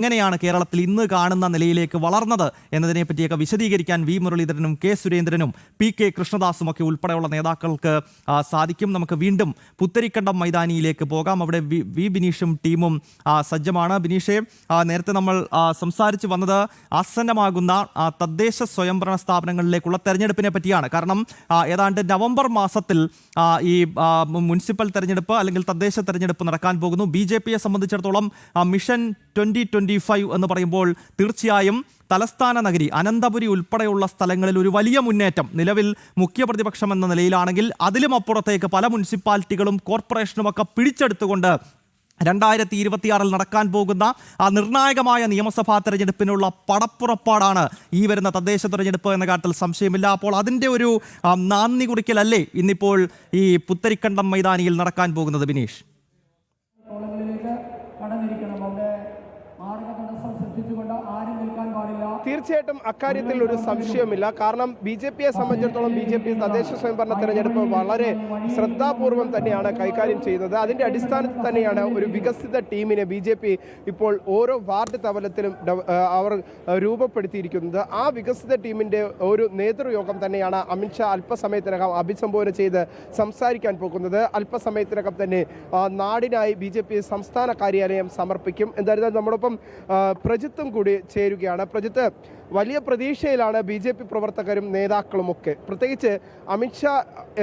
എങ്ങനെയാണ് കേരളത്തിൽ ഇന്ന് കാണുന്ന നിലയിലേക്ക് വളർന്നത് എന്നതിനെ പറ്റിയൊക്കെ വിശദീകരിക്കാൻ വി മുരളീധരനും കെ സുരേന്ദ്രനും പി കെ കൃഷ്ണദാസും ഒക്കെ ഉൾപ്പെടെയുള്ള നേതാക്കൾക്ക് സാധിക്കും. നമുക്ക് വീണ്ടും പുത്തരിക്കണ്ടം മൈതാനിയിലേക്ക് പോകാം. അവിടെ വി ബിനീഷും ടീമും സജ്ജമാണ്. ബിനീഷെ, നേരത്തെ നമ്മൾ സംസാരിച്ചു വന്നത് ആസന്നമാകുന്ന തദ്ദേശ സ്വയംഭരണ സ്ഥാപനങ്ങളിലേക്കുള്ള തെരഞ്ഞെടുപ്പിനെ പറ്റിയാണ്. കാരണം ഏതാണ്ട് നവംബർ മാസത്തിൽ ഈ മുനിസിപ്പൽ തെരഞ്ഞെടുപ്പ് അല്ലെങ്കിൽ തദ്ദേശ തെരഞ്ഞെടുപ്പ് നടക്കാൻ പോകുന്നു. BJPയെ സംബന്ധിച്ചിടത്തോളം മിഷൻ 2025 എന്ന് പറയുമ്പോൾ തീർച്ചയായും തലസ്ഥാന നഗരി അനന്തപുരി ഉൾപ്പെടെയുള്ള സ്ഥലങ്ങളിൽ ഒരു വലിയ മുന്നേറ്റം. നിലവിൽ മുഖ്യ പ്രതിപക്ഷം എന്ന നിലയിലാണെങ്കിൽ അതിലും അപ്പുറത്തേക്ക് പല മുനിസിപ്പാലിറ്റികളും കോർപ്പറേഷനും ഒക്കെ പിടിച്ചെടുത്തുകൊണ്ട് 2026 നടക്കാൻ പോകുന്ന ആ നിർണായകമായ നിയമസഭാ തെരഞ്ഞെടുപ്പിനുള്ള പടപ്പുറപ്പാടാണ് ഈ വരുന്ന തദ്ദേശ തെരഞ്ഞെടുപ്പ് എന്ന കാര്യത്തിൽ സംശയമില്ല. അപ്പോൾ അതിൻ്റെ ഒരു നാന്ദി കുറിക്കലല്ലേ ഇന്നിപ്പോൾ ഈ പുത്തരിക്കണ്ടം മൈതാനിയിൽ നടക്കാൻ പോകുന്നത് ബിനീഷ്? തീർച്ചയായിട്ടും അക്കാര്യത്തിൽ ഒരു സംശയമില്ല. കാരണം BJPയെ സംബന്ധിച്ചിടത്തോളം BJP തദ്ദേശ സ്വയംഭരണ തെരഞ്ഞെടുപ്പ് വളരെ ശ്രദ്ധാപൂർവം തന്നെയാണ് കൈകാര്യം ചെയ്യുന്നത്. അതിൻ്റെ അടിസ്ഥാനത്തിൽ തന്നെയാണ് ഒരു വികസിത ടീമിനെ BJP ഇപ്പോൾ ഓരോ വാർഡ് തലത്തിലും അവർ രൂപപ്പെടുത്തിയിരിക്കുന്നത്. ആ വികസിത ടീമിൻ്റെ ഒരു നേതൃയോഗം തന്നെയാണ് അമിത്ഷാ അല്പസമയത്തിനകം അഭിസംബോധന ചെയ്ത് സംസാരിക്കാൻ പോകുന്നത്. അല്പസമയത്തിനകം തന്നെ നാടിനായി BJP സംസ്ഥാന കാര്യാലയം സമർപ്പിക്കും. എന്തായാലും നമ്മോടൊപ്പം പ്രജിത്തും കൂടി ചേരുകയാണ്. പ്രജിത്ത്, വലിയ പ്രതീക്ഷയിലാണ് BJP പ്രവർത്തകരും നേതാക്കളുമൊക്കെ. പ്രത്യേകിച്ച് അമിത്ഷാ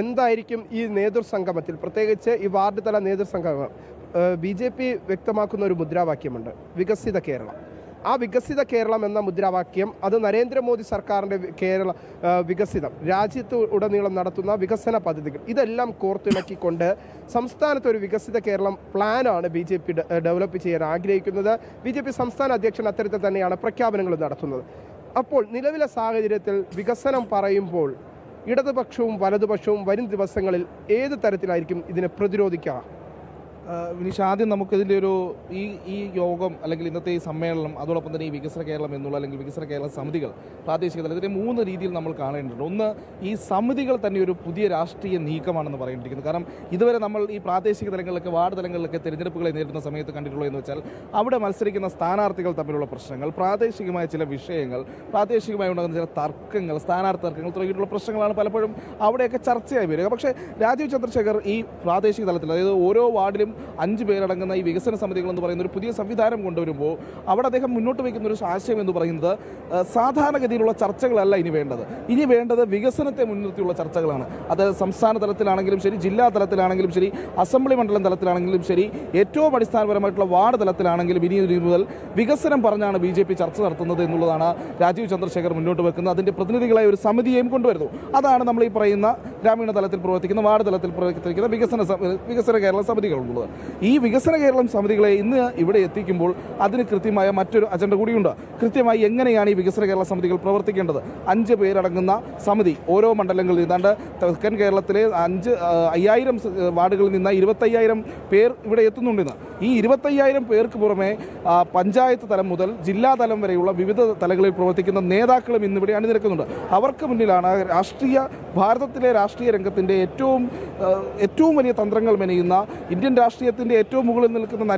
എന്തായിരിക്കും ഈ നേതൃസംഗമത്തിൽ, പ്രത്യേകിച്ച് ഈ വാർഡ് തല നേതൃസംഗമം BJP വ്യക്തമാക്കുന്ന ഒരു മുദ്രാവാക്യമുണ്ട്, വികസിത കേരളം. ആ വികസിത കേരളം എന്ന മുദ്രാവാക്യം അത് നരേന്ദ്രമോദി സർക്കാരിൻ്റെ കേരള വികസിതം, രാജ്യത്ത് ഉടനീളം നടത്തുന്ന വികസന പദ്ധതികൾ ഇതെല്ലാം കോർത്തിണക്കിക്കൊണ്ട് സംസ്ഥാനത്ത് ഒരു വികസിത കേരളം പ്ലാനാണ് BJP ഡെവലപ്പ് ചെയ്യാൻ ആഗ്രഹിക്കുന്നത്. BJP സംസ്ഥാന അധ്യക്ഷൻ അത്തരത്തിൽ തന്നെയാണ് പ്രഖ്യാപനങ്ങൾ നടത്തുന്നത്. അപ്പോൾ നിലവിലെ സാഹചര്യത്തിൽ വികസനം പറയുമ്പോൾ ഇടതുപക്ഷവും വലതുപക്ഷവും വരും ദിവസങ്ങളിൽ ഏത് തരത്തിലായിരിക്കും ഇതിനെ പ്രതിരോധിക്കുക? വിനീഷ്, ആദ്യം നമുക്കിതിൻ്റെ ഒരു ഈ യോഗം അല്ലെങ്കിൽ ഇന്നത്തെ ഈ സമ്മേളനം, അതോടൊപ്പം തന്നെ ഈ വികസന കേരളം എന്നുള്ള അല്ലെങ്കിൽ വികസന കേരള സമിതികൾ പ്രാദേശിക തലത്തിൽ 3 രീതിയിൽ നമ്മൾ കാണേണ്ടതുണ്ട്. ഒന്ന്, ഈ സമിതികൾ തന്നെ ഒരു പുതിയ രാഷ്ട്രീയ നീക്കമാണെന്ന് പറയേണ്ടിയിരിക്കുന്നത്. കാരണം ഇതുവരെ നമ്മൾ ഈ പ്രാദേശിക തലങ്ങളിലൊക്കെ വാർഡ് തലങ്ങളിലൊക്കെ തെരഞ്ഞെടുപ്പുകളെ നേരിടുന്ന സമയത്ത് കണ്ടിട്ടുള്ളത് എന്ന് വെച്ചാൽ അവിടെ മത്സരിക്കുന്ന സ്ഥാനാർത്ഥികൾ തമ്മിലുള്ള പ്രശ്നങ്ങൾ, പ്രാദേശികമായ ചില വിഷയങ്ങൾ, പ്രാദേശികമായി ഉണ്ടാകുന്ന ചില തർക്കങ്ങൾ, സ്ഥാനാർത്ഥി തർക്കങ്ങൾ തുടങ്ങിയിട്ടുള്ള പ്രശ്നങ്ങളാണ് പലപ്പോഴും അവിടെയൊക്കെ ചർച്ചയായി വരിക. പക്ഷേ രാജീവ് ചന്ദ്രശേഖർ ഈ പ്രാദേശിക തലത്തിൽ, അതായത് ഓരോ വാർഡിലും 5 പേരടങ്ങുന്ന ഈ വികസന സമിതികൾ എന്ന് പറയുന്ന ഒരു പുതിയ സംവിധാനം കൊണ്ടുവരുമ്പോൾ അവിടെ അദ്ദേഹം മുന്നോട്ട് വയ്ക്കുന്ന ഒരു ആശയം എന്ന് പറയുന്നത് സാധാരണഗതിയിലുള്ള ചർച്ചകളല്ല ഇനി വേണ്ടത്. ഇനി വേണ്ടത് വികസനത്തെ മുൻനിർത്തിയുള്ള ചർച്ചകളാണ്. അത് സംസ്ഥാന തലത്തിലാണെങ്കിലും ശരി, ജില്ലാ തലത്തിലാണെങ്കിലും ശരി, അസംബ്ലി മണ്ഡലം തലത്തിലാണെങ്കിലും ശരി, ഏറ്റവും അടിസ്ഥാനപരമായിട്ടുള്ള വാർഡ് തലത്തിലാണെങ്കിലും ഇനി മുതൽ വികസനം പറഞ്ഞാണ് BJP ചർച്ച നടത്തുന്നത് എന്നുള്ളതാണ് രാജീവ് ചന്ദ്രശേഖർ മുന്നോട്ട് വെക്കുന്നത്. അതിൻ്റെ പ്രതിനിധികളായ ഒരു സമിതിയെയും കൊണ്ടുവരുന്നു. അതാണ് നമ്മൾ ഈ പറയുന്ന ഗ്രാമീണ തലത്തിൽ പ്രവർത്തിക്കുന്ന, വാർഡ് തലത്തിൽ പ്രവർത്തിക്കുന്ന വികസന കേരള സമിതികൾ ഉള്ളത്. ഈ വികസന കേരളം സമിതികളെ ഇന്ന് ഇവിടെ എത്തിക്കുമ്പോൾ അതിന് കൃത്യമായ മറ്റൊരു അജണ്ട കൂടിയുണ്ട്. കൃത്യമായി എങ്ങനെയാണ് ഈ വികസന കേരള സമിതികൾ പ്രവർത്തിക്കേണ്ടത്? 5 പേരടങ്ങുന്ന സമിതി ഓരോ മണ്ഡലങ്ങളിൽ നിന്നാണ്ട് തെക്കൻ കേരളത്തിലെ 5000 വാർഡുകളിൽ നിന്ന് 25,000 പേർ ഇവിടെ എത്തുന്നുണ്ടെന്ന്. ഈ 25,000 പേർക്ക് പുറമെ പഞ്ചായത്ത് തലം മുതൽ ജില്ലാ തലം വരെയുള്ള വിവിധ തലങ്ങളിൽ പ്രവർത്തിക്കുന്ന നേതാക്കളും ഇന്നിവിടെ അണിനിരക്കുന്നുണ്ട്. അവർക്ക് മുന്നിലാണ് ഭാരതത്തിലെ രാഷ്ട്രീയ രംഗത്തിൻ്റെ ഏറ്റവും വലിയ തന്ത്രങ്ങൾ മെനയുന്ന, ഇന്ത്യൻ രാഷ്ട്രീയത്തിൻ്റെ ഏറ്റവും മുകളിൽ നിൽക്കുന്ന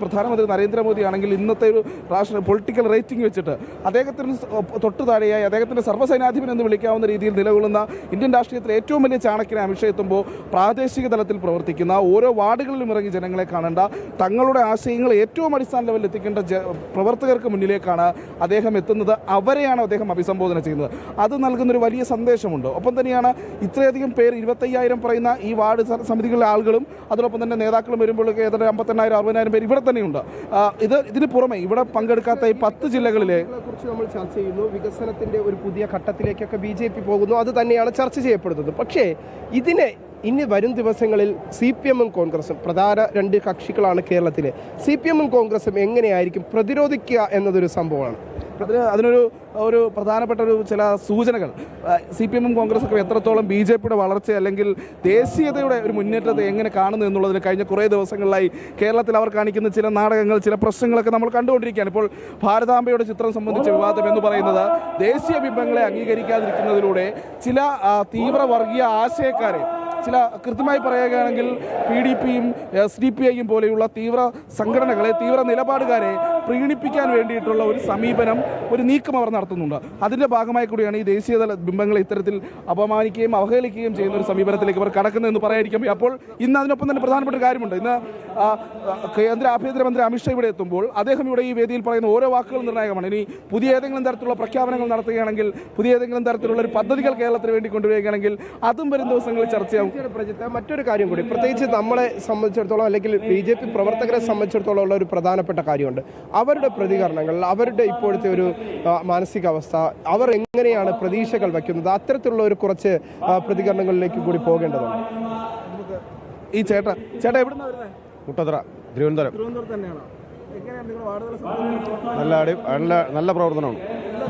പ്രധാനമന്ത്രി നരേന്ദ്രമോദി ആണെങ്കിൽ ഇന്നത്തെ ഒരു പൊളിറ്റിക്കൽ റേറ്റിംഗ് വെച്ചിട്ട് അദ്ദേഹത്തിന് തൊട്ടു താഴെയായി അദ്ദേഹത്തിൻ്റെ സർവ്വസൈനാധിപൻ എന്ന് വിളിക്കാവുന്ന രീതിയിൽ നിലകൊള്ളുന്ന ഇന്ത്യൻ രാഷ്ട്രീയത്തിലെ ഏറ്റവും വലിയ ചാണക്യനെ അമിത്ഷാ എത്തുമ്പോൾ പ്രാദേശിക തലത്തിൽ പ്രവർത്തിക്കുന്ന ഓരോ വാർഡുകളിലും ഇറങ്ങി ജനങ്ങളെ കാണേണ്ട, തങ്ങളുടെ ആശയങ്ങൾ ഏറ്റവും അടിസ്ഥാന ലെവലിൽ എത്തിക്കേണ്ട പ്രവർത്തകർക്ക് മുന്നിലേക്കാണ് അദ്ദേഹം എത്തുന്നത്. അവരെയാണ് അദ്ദേഹം അഭിസംബോധന ചെയ്യുന്നത്. അത് നൽകുന്നൊരു വലിയ സന്ദേശമുണ്ട്. ഒപ്പം തന്നെയാണ് ഇത്രയധികം പേർ 25,000 പറയുന്ന ഈ വാർഡ് സമിതികളിലെ ആളുകളും അതോടൊപ്പം തന്നെ നേതാക്കളും വരുമ്പോൾ ഏതാണ്ട് 58,000 60,000 പേര് ഇവിടെ തന്നെയുണ്ട്. ഇതിന് പുറമെ ഇവിടെ പങ്കെടുക്കാത്ത ഈ 10 ജില്ലകളിലെ കുറിച്ച് നമ്മൾ ചർച്ച ചെയ്യുന്നു. വികസനത്തിന്റെ ഒരു പുതിയ ഘട്ടത്തിലേക്കൊക്കെ BJP പോകുന്നു. അത് തന്നെയാണ് ചർച്ച ചെയ്യപ്പെടുന്നത്. പക്ഷേ ഇനി വരും ദിവസങ്ങളിൽ CPM-ഉം കോൺഗ്രസും പ്രധാന 2 കക്ഷികളാണ് കേരളത്തിലെ. CPM-ഉം കോൺഗ്രസും എങ്ങനെയായിരിക്കും പ്രതിരോധിക്കുക എന്നതൊരു സംഭവമാണ്. ഒരു പ്രധാനപ്പെട്ട ചില സൂചനകൾ CPM-ഉം കോൺഗ്രസൊക്കെ എത്രത്തോളം BJPയുടെ വളർച്ച അല്ലെങ്കിൽ ദേശീയതയുടെ ഒരു മുന്നേറ്റത്തെ എങ്ങനെ കാണുന്നു എന്നുള്ളതിന് കഴിഞ്ഞ കുറേ ദിവസങ്ങളിലായി കേരളത്തിൽ അവർ കാണിക്കുന്ന ചില നാടകങ്ങൾ, ചില പ്രശ്നങ്ങളൊക്കെ നമ്മൾ കണ്ടുകൊണ്ടിരിക്കുകയാണ്. ഇപ്പോൾ ഭാരതാംബയുടെ ചിത്രം സംബന്ധിച്ച വിവാദം എന്ന് പറയുന്നത് ദേശീയ ബിംബങ്ങളെ അംഗീകരിക്കാതിരിക്കുന്നതിലൂടെ ചില തീവ്ര വർഗീയ ആശയക്കാരെ, ചില കൃത്യമായി പറയുകയാണെങ്കിൽ PDP-യും SDPI-യും പോലെയുള്ള തീവ്ര സംഘടനകളെ, തീവ്ര നിലപാടുകാരെ പ്രീണിപ്പിക്കാൻ വേണ്ടിയിട്ടുള്ള ഒരു സമീപനം, ഒരു നീക്കം അവർ നടത്തുന്നുണ്ട്. അതിൻ്റെ ഭാഗമായി കൂടിയാണ് ഈ ദേശീയതല ബിംബങ്ങളെ ഇത്തരത്തിൽ അപമാനിക്കുകയും അവഹേളിക്കുകയും ചെയ്യുന്ന ഒരു സമീപനത്തിലേക്ക് അവർ കടക്കുന്നതെന്ന് പറയാതിരിക്കാം. അപ്പോൾ ഇന്ന് അതിനൊപ്പം തന്നെ പ്രധാനപ്പെട്ട ഒരു കാര്യമുണ്ട്. ഇന്ന് കേന്ദ്ര ആഭ്യന്തരമന്ത്രി അമിത്ഷാ ഇവിടെ എത്തുമ്പോൾ അദ്ദേഹം ഇവിടെ ഈ വേദിയിൽ പറയുന്ന ഓരോ വാക്കുകളും നിർണായകമാണ്. ഇനി പുതിയ ഏതെങ്കിലും തരത്തിലുള്ള പ്രഖ്യാപനങ്ങൾ നടത്തുകയാണെങ്കിൽ, പുതിയ ഏതെങ്കിലും തരത്തിലുള്ള ഒരു പദ്ധതികൾ കേരളത്തിന് വേണ്ടി കൊണ്ടുവരികയാണെങ്കിൽ അതും വരും ദിവസങ്ങളിൽ ചർച്ചയാവും. മറ്റൊരു കാര്യം കൂടി, പ്രത്യേകിച്ച് നമ്മളെ സംബന്ധിച്ചിടത്തോളം അല്ലെങ്കിൽ BJP പ്രവർത്തകരെ സംബന്ധിച്ചിടത്തോളം ഉള്ള ഒരു പ്രധാനപ്പെട്ട കാര്യമുണ്ട്. അവരുടെ പ്രതികരണങ്ങൾ, അവരുടെ ഇപ്പോഴത്തെ ഒരു മാനസികാവസ്ഥ, അവർ എങ്ങനെയാണ് പ്രതീക്ഷകൾ വയ്ക്കുന്നത്, അത്തരത്തിലുള്ള ഒരു കുറച്ച് പ്രതികരണങ്ങളിലേക്ക് കൂടി പോകേണ്ടതുണ്ട്. ഈ ചേട്ടാ എവിടുന്നാ വരുന്നത്? മുട്ടത്തറ, തിരുവനന്തപുരം. തിരുവനന്തപുരം തന്നെയാണോ? എങ്ങനെയാണ് നിങ്ങൾ വാർഡുകൾ നല്ല പ്രവർത്തനമാണ്.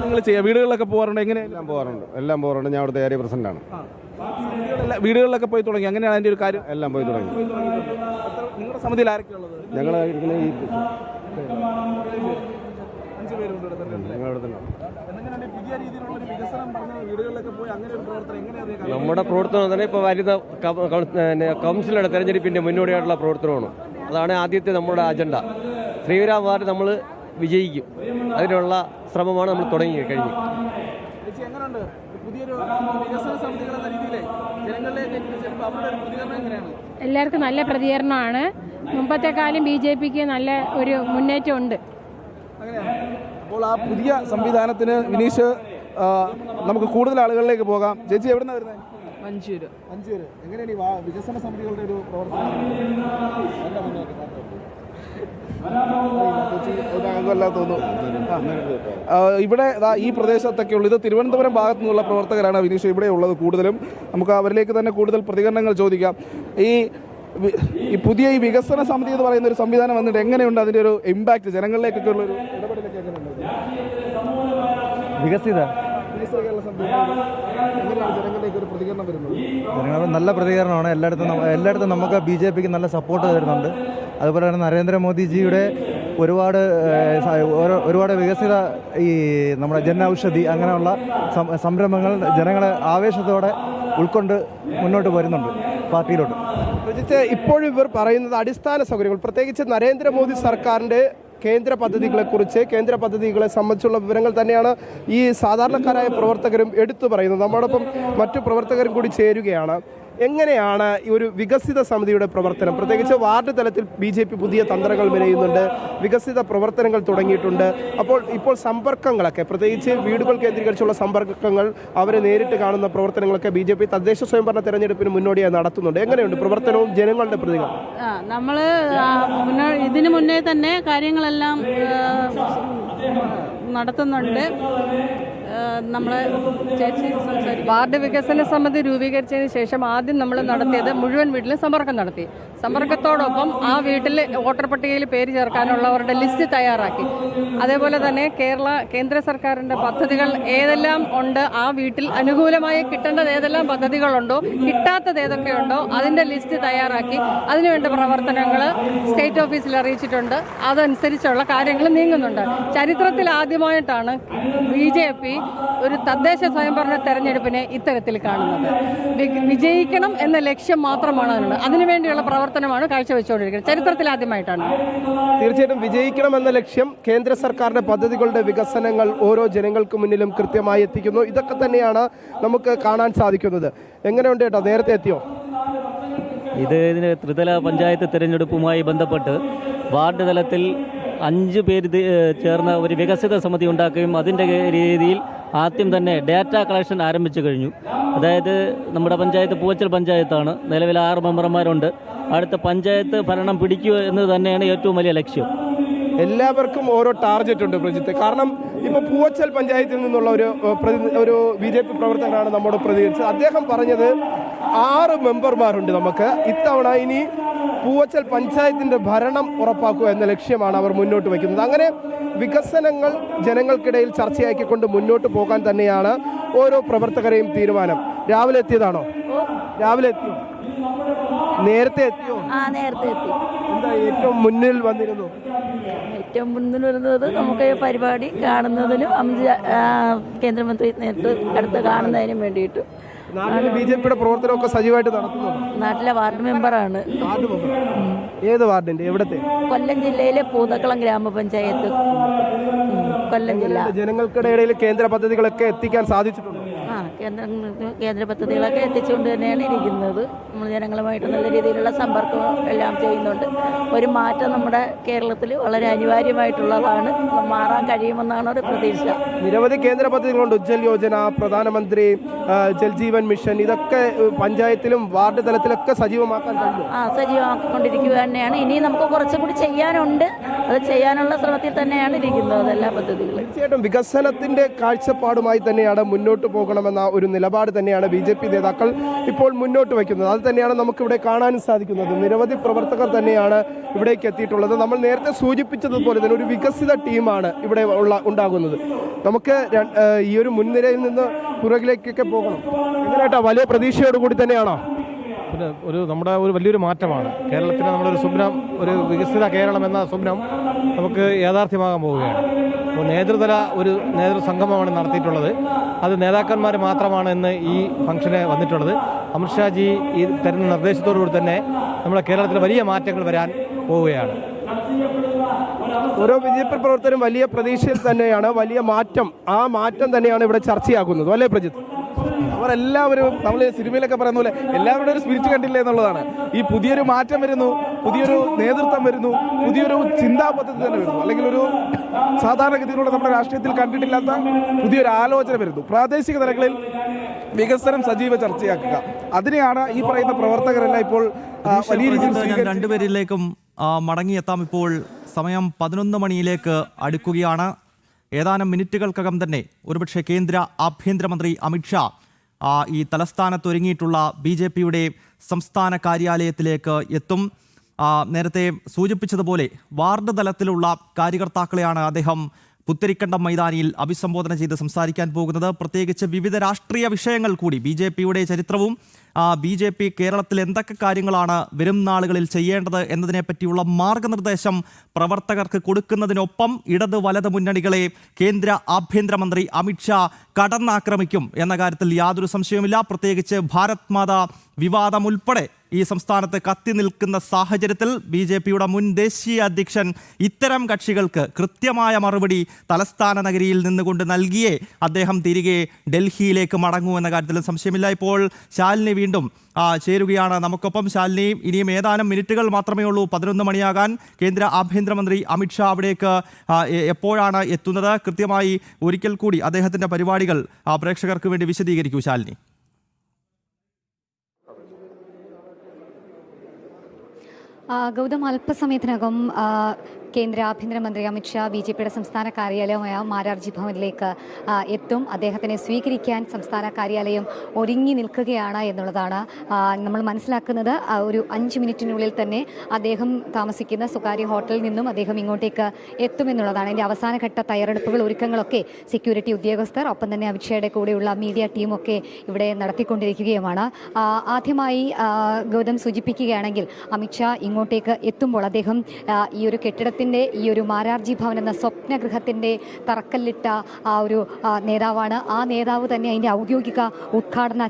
നിങ്ങൾ ചെയ്യുക? വീടുകളിലൊക്കെ പോകാറുണ്ട്? എങ്ങനെയാണ്? എല്ലാം പോകാറുണ്ട്. ഞാൻ അവിടുത്തെ ഏരിയ പ്രസിഡന്റാണ്. വീടുകളിലൊക്കെ പോയി തുടങ്ങി. അങ്ങനെയാണ് അതിൻ്റെ ഒരു കാര്യം? എല്ലാം പോയി തുടങ്ങി. നിങ്ങളുടെ സമിതിയിൽ ആരൊക്കെ ഉള്ളത്? ഞങ്ങൾ ഇരിക്കുന്ന ഈ 5 പേരുണ്ട് ഇവിടെ തന്നെ. ഞങ്ങളവിടെ തന്നെ. എങ്ങനെയാണ് പുതിയ രീതിയിലുള്ള ഒരു വികസനം പറഞ്ഞ വീടുകളിലൊക്കെ പോയി അങ്ങനെ ഒരു പ്രവർത്തനം എങ്ങനെയാണ്? നമ്മുടെ പ്രവർത്തനം തന്നെ ഇപ്പോൾ വരുന്ന കൗൺസിലറുടെ തെരഞ്ഞെടുപ്പിൻ്റെ മുന്നോടിയായിട്ടുള്ള പ്രവർത്തനമാണ്. അതാണ് ആദ്യത്തെ നമ്മുടെ അജണ്ട. ശ്രീരാം വാർഡ് നമ്മൾ വിജയിക്കും. അതിനുള്ള ശ്രമമാണ് നമ്മൾ തുടങ്ങി കഴിഞ്ഞു. എങ്ങനെയുണ്ട് പുതിയൊരു വികസന സമിതികൾ എന്ന രീതിയിൽ ജനങ്ങളിലേക്ക് എത്തിച്ചപ്പോൾ അവരുടെ ഒരു പ്രതികരണം എങ്ങനെയാണ്? എല്ലാവർക്കും നല്ല പ്രതികരണമാണ്. മുമ്പത്തെക്കാളും BJPക്ക് നല്ല ഒരു മുന്നേറ്റം ഉണ്ട്. അങ്ങനെയാണ്. അപ്പോൾ ആ പുതിയ സംവിധാനത്തിന് വിനീഷ് നമുക്ക് കൂടുതൽ ആളുകളിലേക്ക് പോകാം. ചേച്ചി എവിടെ നിന്നാണ് വരുന്നത്? മഞ്ചൂര്. എങ്ങനെയാണ് ഈ വികസന സമിതികളുടെ ഒരു പ്രവർത്തനം? ഇവിടെ ഈ പ്രദേശത്തൊക്കെ ഉള്ളത് തിരുവനന്തപുരം ഭാഗത്തു നിന്നുള്ള പ്രവർത്തകരാണ് വിനീഷ് ഇവിടെ ഉള്ളത് കൂടുതലും. നമുക്ക് അവരിലേക്ക് തന്നെ കൂടുതൽ പ്രതികരണങ്ങൾ ചോദിക്കാം. ഈ പുതിയ ഈ വികസന സമിതി എന്ന് പറയുന്ന ഒരു സംവിധാനം വന്നിട്ട് എങ്ങനെയുണ്ട് അതിൻ്റെ ഒരു ഇമ്പാക്ട് ജനങ്ങളിലേക്കൊക്കെ ഉള്ള ഒരു ഇടപെടലൊക്കെ എങ്ങനെയുണ്ട്? വികസിത നല്ല പ്രതികരണമാണ്. എല്ലായിടത്തും നമുക്ക് BJPക്ക് നല്ല സപ്പോർട്ട് തരുന്നുണ്ട്. അതുപോലെ തന്നെ നരേന്ദ്രമോദിജിയുടെ ഒരുപാട് വികസിത ഈ നമ്മുടെ ജൻ ഔഷധി അങ്ങനെയുള്ള സംരംഭങ്ങൾ ജനങ്ങളെ ആവേശത്തോടെ ഉൾക്കൊണ്ട് മുന്നോട്ട് വരുന്നുണ്ട് പാർട്ടിയിലോട്ട്. ഇപ്പോഴും ഇവർ പറയുന്നത് അടിസ്ഥാന സൗകര്യങ്ങൾ, പ്രത്യേകിച്ച് നരേന്ദ്രമോദി സർക്കാരിൻ്റെ കേന്ദ്ര പദ്ധതികളെ സംബന്ധിച്ചുള്ള വിവരങ്ങൾ തന്നെയാണ് ഈ സാധാരണക്കാരായ പ്രവർത്തകരും എടുത്തു പറയുന്നത്. നമ്മോടൊപ്പം മറ്റു പ്രവർത്തകരും കൂടി ചേരുകയാണ്. എങ്ങനെയാണ് ഈ ഒരു വികസിത സമിതിയുടെ പ്രവർത്തനം? പ്രത്യേകിച്ച് വാർഡ് തലത്തിൽ BJP പുതിയ തന്ത്രങ്ങൾ മെനയുന്നുണ്ട്, വികസിത പ്രവർത്തനങ്ങൾ തുടങ്ങിയിട്ടുണ്ട്. ഇപ്പോൾ സമ്പർക്കങ്ങളൊക്കെ, പ്രത്യേകിച്ച് വീടുകൾ കേന്ദ്രീകരിച്ചുള്ള സമ്പർക്കങ്ങൾ, അവരെ നേരിട്ട് കാണുന്ന പ്രവർത്തനങ്ങളൊക്കെ BJP തദ്ദേശ സ്വയംഭരണ തെരഞ്ഞെടുപ്പിന് മുന്നോടിയായി നടത്തുന്നുണ്ട്. എങ്ങനെയുണ്ട് പ്രവർത്തനവും ജനങ്ങളുടെ പ്രതികരണം? നമ്മൾ ഇതിനു മുന്നേ തന്നെ കാര്യങ്ങളെല്ലാം നടത്തുന്നുണ്ട്. നമ്മളെ വാർഡ് വികസന സമിതി രൂപീകരിച്ചതിന് ശേഷം ആദ്യം നമ്മൾ നടത്തിയത് മുഴുവൻ വീട്ടിലും സമ്പർക്കം നടത്തി. സമ്പർക്കത്തോടൊപ്പം ആ വീട്ടിൽ വോട്ടർ പട്ടികയിൽ പേര് ചേർക്കാനുള്ളവരുടെ ലിസ്റ്റ് തയ്യാറാക്കി. അതേപോലെ തന്നെ കേന്ദ്ര സർക്കാരിൻ്റെ പദ്ധതികൾ ഏതെല്ലാം ഉണ്ട്, ആ വീട്ടിൽ അനുകൂലമായി കിട്ടേണ്ടത് ഏതെല്ലാം പദ്ധതികളുണ്ടോ, കിട്ടാത്തത് ഏതൊക്കെയുണ്ടോ അതിൻ്റെ ലിസ്റ്റ് തയ്യാറാക്കി അതിനുവേണ്ട പ്രവർത്തനങ്ങൾ സ്റ്റേറ്റ് ഓഫീസിൽ അറിയിച്ചിട്ടുണ്ട്. അതനുസരിച്ചുള്ള കാര്യങ്ങൾ നീങ്ങുന്നുണ്ട്. ചരിത്രത്തിൽ ആദ്യമായിട്ടാണ് BJP ഒരു തദ്ദേശ സ്വയംഭരണ തെരഞ്ഞെടുപ്പിനെ ഇത്തരത്തിൽ കാണുന്നത്. വിജയിക്കണം എന്ന ലക്ഷ്യം മാത്രമാണ് അതിനുവേണ്ടിയുള്ള പ്രവർത്തനമാണ് കാഴ്ചവെച്ചുകൊണ്ടിരിക്കുന്നത്. ചരിത്രത്തിൽ ആദ്യമായിട്ടാണ്. തീർച്ചയായിട്ടും വിജയിക്കണം എന്ന ലക്ഷ്യം, കേന്ദ്ര സർക്കാരിന്റെ പദ്ധതികളുടെ വികസനങ്ങൾ ഓരോ ജനങ്ങൾക്ക് മുന്നിലും കൃത്യമായി എത്തിക്കുന്നു. ഇതൊക്കെ തന്നെയാണ് നമുക്ക് കാണാൻ സാധിക്കുന്നത്. എങ്ങനെയുണ്ട് ചേട്ടാ, നേരത്തെ എത്തിയോ? ഇതിന് ത്രിതല പഞ്ചായത്ത് തിരഞ്ഞെടുപ്പുമായി ബന്ധപ്പെട്ട് വാർഡ് തലത്തിൽ 5 പേര് ചേർന്ന ഒരു വികസിത സമിതി ഉണ്ടാക്കുകയും അതിൻ്റെ രീതിയിൽ ആദ്യം തന്നെ ഡാറ്റ കളക്ഷൻ ആരംഭിച്ചു കഴിഞ്ഞു. അതായത് നമ്മുടെ പഞ്ചായത്ത് പൂവച്ചൽ പഞ്ചായത്താണ്. നിലവിൽ 6 മെമ്പർമാരുണ്ട്. അടുത്ത പഞ്ചായത്ത് ഭരണം പിടിക്കുക എന്ന് തന്നെയാണ് ഏറ്റവും വലിയ ലക്ഷ്യം. എല്ലാവർക്കും ഓരോ ടാർഗറ്റ് ഉണ്ട് പ്രജിത്ത്. കാരണം ഇപ്പോൾ പൂവച്ചൽ പഞ്ചായത്തിൽ നിന്നുള്ള ഒരു BJP പ്രവർത്തകനാണ് നമ്മോട് പ്രതികരിച്ചത്. അദ്ദേഹം പറഞ്ഞത് 6 മെമ്പർമാരുണ്ട് നമുക്ക് ഇത്തവണ. ഇനി പൂവച്ചൽ പഞ്ചായത്തിൻ്റെ ഭരണം ഉറപ്പാക്കുക എന്ന ലക്ഷ്യമാണ് അവർ മുന്നോട്ട് വയ്ക്കുന്നത്. അങ്ങനെ വികസനങ്ങൾ ജനങ്ങൾക്കിടയിൽ ചർച്ചയാക്കിക്കൊണ്ട് മുന്നോട്ട് പോകാൻ തന്നെയാണ് ഓരോ പ്രവർത്തകരെയും തീരുമാനം. രാവിലെ എത്തിയതാണോ? രാവിലെ എത്തിയോ? നേരത്തെ എത്തിയോ? നേരത്തെ എത്തി. എന്താ ഏറ്റവും മുന്നിൽ വന്നിരുന്നു? ഏറ്റവും മുന്നിൽ വരുന്നത് നമുക്ക് ഈ പരിപാടി കാണുന്നതിനും കേന്ദ്രമന്ത്രി നേരിട്ട് അടുത്ത് കാണുന്നതിനും വേണ്ടിയിട്ട് നാട്ടിൽ BJP-യുടെ പ്രവർത്തനമൊക്കെ സജീവമായിട്ട് നടത്തുന്നുണ്ട്. നാട്ടിലെ വാർഡ് മെമ്പറാണ്. വാർഡ് മെമ്പർ ഏത് വാർഡിന്റെ എവിടത്തെ? കൊല്ലം ജില്ലയിലെ പൂതക്കുളം ഗ്രാമപഞ്ചായത്ത്. കൊല്ലം ജില്ല. ജനങ്ങൾക്കിടയിൽ കേന്ദ്ര പദ്ധതികളൊക്കെ എത്തിക്കാൻ സാധിച്ചിട്ടുണ്ട്. കേന്ദ്ര പദ്ധതികളൊക്കെ എത്തിച്ചുകൊണ്ട് തന്നെയാണ് ഇരിക്കുന്നത്. നമ്മൾ ജനങ്ങളുമായിട്ട് നല്ല രീതിയിലുള്ള സമ്പർക്കം എല്ലാം ചെയ്യുന്നുണ്ട്. ഒരു മാറ്റം നമ്മുടെ കേരളത്തിൽ വളരെ അനിവാര്യമായിട്ടുള്ളതാണ്. മാറാൻ കഴിയുമെന്നാണ് ഒരു പ്രതീക്ഷ. നിരവധി കേന്ദ്ര പദ്ധതികളുണ്ട്. ഉജ്ജൽ യോജന, പ്രധാനമന്ത്രി ജൽജീവൻ മിഷൻ, ഇതൊക്കെ പഞ്ചായത്തിലും വാർഡ് തലത്തിലൊക്കെ സജീവമാക്കാൻ കഴിയും. സജീവമാക്കിക്കൊണ്ടിരിക്കുക തന്നെയാണ്. ഇനി നമുക്ക് കുറച്ചും കൂടി ചെയ്യാനുണ്ട്. അത് ചെയ്യാനുള്ള ശ്രമത്തിൽ തന്നെയാണ് ഇരിക്കുന്നത് എല്ലാ പദ്ധതികളും. തീർച്ചയായിട്ടും വികസനത്തിന്റെ കാഴ്ചപ്പാടുമായി തന്നെയാണ് മുന്നോട്ട് പോകണമെന്ന ഒരു നിലപാട് തന്നെയാണ് BJP നേതാക്കൾ ഇപ്പോൾ മുന്നോട്ട് വയ്ക്കുന്നത്. അത് തന്നെയാണ് നമുക്കിവിടെ കാണാനും സാധിക്കുന്നത്. നിരവധി പ്രവർത്തകർ തന്നെയാണ് ഇവിടേക്ക് എത്തിയിട്ടുള്ളത്. നമ്മൾ നേരത്തെ സൂചിപ്പിച്ചതുപോലെ തന്നെ ഒരു വികസിത ടീമാണ് ഇവിടെ ഉണ്ടാകുന്നത്. നമുക്ക് ഈ ഒരു മുൻനിരയിൽ നിന്ന് പുറകിലേക്കൊക്കെ പോകണം. എങ്ങനെയാ, വലിയ പ്രതീക്ഷയോടുകൂടി തന്നെയാണോ? നമ്മുടെ ഒരു വലിയൊരു മാറ്റമാണ്. കേരളത്തിന് നമ്മളൊരു സ്വപ്നം, ഒരു വികസിത കേരളം എന്ന സ്വപ്നം നമുക്ക് യാഥാർത്ഥ്യമാകാൻ പോവുകയാണ്. അപ്പോൾ ഒരു നേതൃസംഗമമാണ് നടത്തിയിട്ടുള്ളത്. അത് നേതാക്കന്മാർ മാത്രമാണ് ഇന്ന് ഈ ഫംഗ്ഷന് വന്നിട്ടുള്ളത്. അമിത്ഷാജി ഈ തരുന്ന നിർദ്ദേശത്തോടുകൂടി തന്നെ നമ്മുടെ കേരളത്തിൽ വലിയ മാറ്റങ്ങൾ വരാൻ പോവുകയാണ്. ഓരോ BJP പ്രവർത്തകരും വലിയ പ്രതീക്ഷയിൽ തന്നെയാണ്. വലിയ മാറ്റം, ആ മാറ്റം തന്നെയാണ് ഇവിടെ ചർച്ചയാക്കുന്നത്. അല്ലേ പ്രജിത്ത്? അവരെല്ലാവരും നമ്മൾ സിനിമയിലൊക്കെ പറയുന്ന പോലെ എല്ലാവരുടെ ഒരു സ്പിരിറ്റ് കണ്ടില്ല എന്നുള്ളതാണ്. ഈ പുതിയൊരു മാറ്റം വരുന്നു, പുതിയൊരു നേതൃത്വം വരുന്നു, പുതിയൊരു ചിന്താ പദ്ധതി തന്നെ വരുന്നു, അല്ലെങ്കിൽ ഒരു സാധാരണഗതിയിലൂടെ നമ്മുടെ രാഷ്ട്രീയത്തിൽ കണ്ടിട്ടില്ലാത്ത പുതിയൊരു ആലോചന വരുന്നു. പ്രാദേശിക തലങ്ങളിൽ വികസനം സജീവ ചർച്ചയാക്കുക, അതിനെയാണ് ഈ പറയുന്ന പ്രവർത്തകരെല്ലാം ഇപ്പോൾ വലിയ രീതിയിൽ. രണ്ടുപേരിലേക്കും മടങ്ങിയെത്താം. ഇപ്പോൾ സമയം 11 മണിയിലേക്ക് അടുക്കുകയാണ്. ഏതാനും മിനിറ്റുകൾക്കകം തന്നെ ഒരുപക്ഷെ കേന്ദ്ര ആഭ്യന്തരമന്ത്രി അമിത്ഷാ ഈ തലസ്ഥാനത്ത് ഒരുങ്ങിയിട്ടുള്ള BJP-യുടെ സംസ്ഥാന കാര്യാലയത്തിലേക്ക് എത്തും. നേരത്തെ സൂചിപ്പിച്ചതുപോലെ വാർഡ് തലത്തിലുള്ള കാര്യകർത്താക്കളെയാണ് അദ്ദേഹം പുത്തരിക്കണ്ടം മൈതാനിയിൽ അഭിസംബോധന ചെയ്ത് സംസാരിക്കാൻ പോകുന്നത്. പ്രത്യേകിച്ച് വിവിധ രാഷ്ട്രീയ വിഷയങ്ങൾ കൂടി, BJP-യുടെ ചരിത്രവും BJP കേരളത്തിൽ എന്തൊക്കെ കാര്യങ്ങളാണ് വരും നാളുകളിൽ ചെയ്യേണ്ടത് എന്നതിനെ പറ്റിയുള്ള മാർഗനിർദ്ദേശം പ്രവർത്തകർക്ക് കൊടുക്കുന്നതിനൊപ്പം ഇടത് വലത് മുന്നണികളെ കേന്ദ്ര ആഭ്യന്തരമന്ത്രി അമിത്ഷാ കടന്നാക്രമിക്കും എന്ന കാര്യത്തിൽ യാതൊരു സംശയവുമില്ല. പ്രത്യേകിച്ച് ഭാരത് മാതാ വിവാദം ഉൾപ്പെടെ ഈ സംസ്ഥാനത്ത് കത്തി നിൽക്കുന്ന സാഹചര്യത്തിൽ BJP-യുടെ മുൻ ദേശീയ അധ്യക്ഷൻ ഇത്തരം കക്ഷികൾക്ക് കൃത്യമായ മറുപടി തലസ്ഥാന നഗരിയിൽ നിന്നുകൊണ്ട് നൽകിയേ അദ്ദേഹം തിരികെ ഡൽഹിയിലേക്ക് മടങ്ങൂ എന്ന കാര്യത്തിലും സംശയമില്ല. ഇപ്പോൾ ശാലിനി വീണ്ടും ചേരുകയാണ് നമുക്കൊപ്പം. ശാലിനി, ഇനിയും ഏതാനും മിനിറ്റുകൾ മാത്രമേ ഉള്ളൂ 11 മണിയാകാൻ. കേന്ദ്ര ആഭ്യന്തരമന്ത്രി അമിത്ഷാ അവിടേക്ക് എപ്പോഴാണ് എത്തുന്നത്? കൃത്യമായി ഒരിക്കൽ കൂടി അദ്ദേഹത്തിൻ്റെ പരിപാടികൾ പ്രേക്ഷകർക്ക് വേണ്ടി വിശദീകരിക്കൂ ശാലിനി. ഗൗതം, അല്പസമയത്തിനകം കേന്ദ്ര ആഭ്യന്തരമന്ത്രി അമിത്ഷാ BJP-യുടെ സംസ്ഥാന കാര്യാലയമായ മാരാർജി ഭവനിലേക്ക് എത്തും. അദ്ദേഹത്തിനെ സ്വീകരിക്കാൻ സംസ്ഥാന കാര്യാലയം ഒരുങ്ങി നിൽക്കുകയാണ് എന്നുള്ളതാണ് നമ്മൾ മനസ്സിലാക്കുന്നത്. ഒരു 5 മിനിറ്റിനുള്ളിൽ തന്നെ അദ്ദേഹം താമസിക്കുന്ന സ്വകാര്യ ഹോട്ടലിൽ നിന്നും അദ്ദേഹം ഇങ്ങോട്ടേക്ക് എത്തുമെന്നുള്ളതാണ്. അതിൻ്റെ അവസാനഘട്ട തയ്യാറെടുപ്പുകൾ, ഒരുക്കങ്ങളൊക്കെ സെക്യൂരിറ്റി ഉദ്യോഗസ്ഥർ, ഒപ്പം തന്നെ അമിത്ഷായുടെ കൂടെയുള്ള മീഡിയ ടീമൊക്കെ ഇവിടെ നടത്തിക്കൊണ്ടിരിക്കുകയുമാണ്. ആദ്യമായി ഗൗതം സൂചിപ്പിക്കുകയാണെങ്കിൽ അമിത്ഷാ ഇങ്ങോട്ടേക്ക് എത്തുമ്പോൾ അദ്ദേഹം ഈ ഒരു കെട്ടിടത്തിൽ ഈ ഒരു മാരാർജി ഭവൻ എന്ന സ്വപ്നഗൃഹത്തിൻ്റെ തറക്കല്ലിട്ട ഒരു നേതാവാണ്. ആ നേതാവ് തന്നെ അതിൻ്റെ ഔദ്യോഗിക ഉദ്ഘാടന